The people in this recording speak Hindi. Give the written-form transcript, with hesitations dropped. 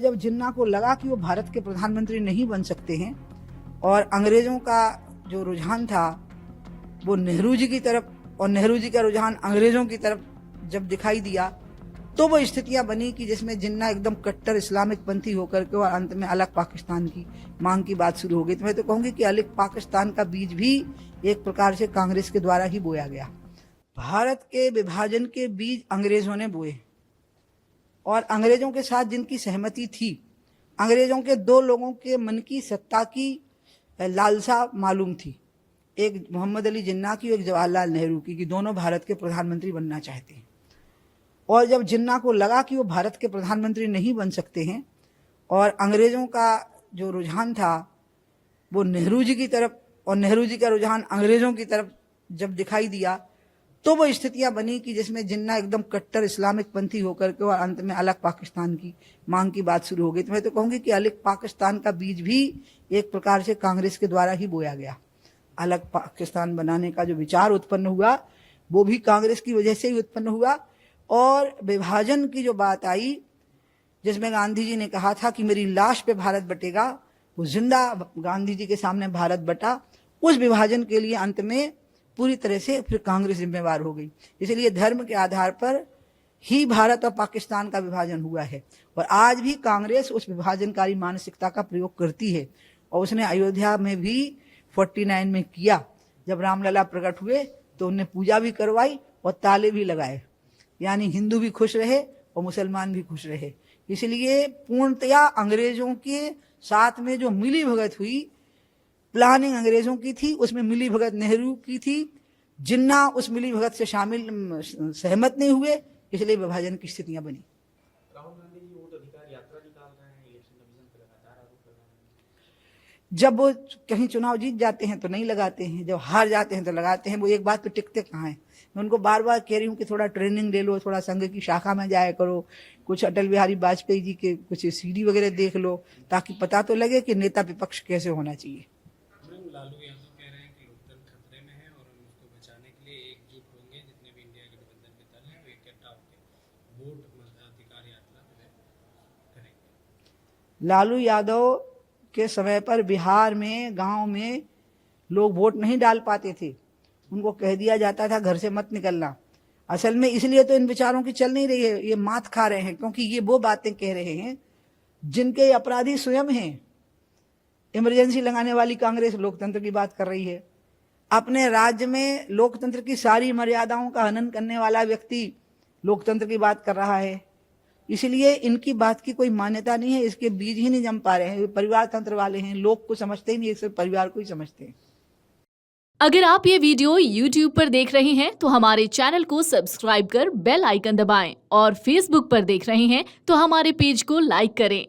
जब जिन्ना को लगा कि वो भारत के प्रधानमंत्री नहीं बन सकते हैं और अंग्रेजों का जो रुझान था वो नेहरू जी की तरफ और नेहरू जी का रुझान अंग्रेजों की तरफ जब दिखाई दिया, तो वो स्थितियां बनी कि जिसमें जिन्ना एकदम कट्टर इस्लामिक पंथी होकर के और अंत में अलग पाकिस्तान की मांग की बात शुरू हो गई। तो मैं तो कहूंगी कि अलग पाकिस्तान का बीज भी एक प्रकार से कांग्रेस के द्वारा ही बोया गया। भारत के विभाजन के बीज अंग्रेजों ने बोए और अंग्रेजों के साथ जिनकी सहमति थी, अंग्रेजों के दो लोगों के मन की सत्ता की लालसा मालूम थी, एक मोहम्मद अली जिन्ना की, एक जवाहरलाल नेहरू की, कि दोनों भारत के प्रधानमंत्री बनना चाहते हैं। और जब जिन्ना को लगा कि वो भारत के प्रधानमंत्री नहीं बन सकते हैं और अंग्रेजों का जो रुझान था वो नेहरू जी की तरफ और नेहरू जी का रुझान अंग्रेजों की तरफ जब दिखाई दिया, तो वो स्थितियां बनी कि जिसमें जिन्ना एकदम कट्टर इस्लामिक पंथी होकर के और अंत में अलग पाकिस्तान की मांग की बात शुरू हो गई। तो मैं तो कहूंगी कि अलग पाकिस्तान का बीज भी एक प्रकार से कांग्रेस के द्वारा ही बोया गया। अलग पाकिस्तान बनाने का जो विचार उत्पन्न हुआ वो भी कांग्रेस की वजह से ही उत्पन्न हुआ। और विभाजन की जो बात आई, जिसमें गांधी जी ने कहा था कि मेरी लाश पे भारत बटेगा, वो जिंदा गांधी जी के सामने भारत बटा। उस विभाजन के लिए अंत में पूरी तरह से फिर कांग्रेस जिम्मेवार हो गई। इसलिए धर्म के आधार पर ही भारत और पाकिस्तान का विभाजन हुआ है और आज भी कांग्रेस उस विभाजनकारी मानसिकता का प्रयोग करती है। और उसने अयोध्या में भी 49 में किया, जब रामलला प्रकट हुए तो उन्हें पूजा भी करवाई और ताले भी लगाए, यानी हिंदू भी खुश रहे और मुसलमान भी खुश रहे। इसलिए पूर्णतया अंग्रेजों के साथ में जो मिली भगत हुई, प्लानिंग अंग्रेजों की थी, उसमें मिली भगत नेहरू की थी। जिन्ना उस मिली भगत से शामिल सहमत नहीं हुए, इसलिए विभाजन की स्थितियां बनी। राहुल गांधी जी वोट अधिकार यात्रा निकाल रहे हैं, इलेक्शन कमीशन पे लगातार आरोप कर रहे हैं। जब वो कहीं चुनाव जीत जाते हैं तो नहीं लगाते हैं, जब हार जाते हैं तो लगाते हैं। वो एक बात पे टिकते कहाँ हैं। मैं उनको बार बार कह रही हूँ कि थोड़ा ट्रेनिंग ले लो, थोड़ा संघ की शाखा में जाया करो, कुछ अटल बिहारी वाजपेयी जी के कुछ सीडी वगैरह देख लो, ताकि पता तो लगे कि नेता विपक्ष कैसे होना चाहिए। लालू यादव कह रहे हैं कि लोकतंत्र खतरे में है और हम उसको बचाने के लिए एकजुट होंगे, जितने भी इंडिया गठबंधन के दल हैं वो इकट्ठा होकर वोट मताधिकार यात्रा करेंगे। लालू यादव के समय पर बिहार में गांव में लोग वोट नहीं डाल पाते थे, उनको कह दिया जाता था घर से मत निकलना। असल में इसलिए तो इन विचारों की चल नहीं रही है, ये मात खा रहे हैं, क्योंकि ये वो बातें कह रहे हैं जिनके अपराधी स्वयं हैं। इमरजेंसी लगाने वाली कांग्रेस लोकतंत्र की बात कर रही है। अपने राज्य में लोकतंत्र की सारी मर्यादाओं का हनन करने वाला व्यक्ति लोकतंत्र की बात कर रहा है। इसलिए इनकी बात की कोई मान्यता नहीं है, इसके बीज ही नहीं जम पा रहे हैं। परिवार तंत्र वाले हैं, लोग को समझते ही नहीं, सिर्फ परिवार को ही समझते हैं। अगर आप ये वीडियो YouTube पर देख रहे हैं तो हमारे चैनल को सब्सक्राइब कर बेल आइकन दबाएं और Facebook पर देख रहे हैं तो हमारे पेज को लाइक करें।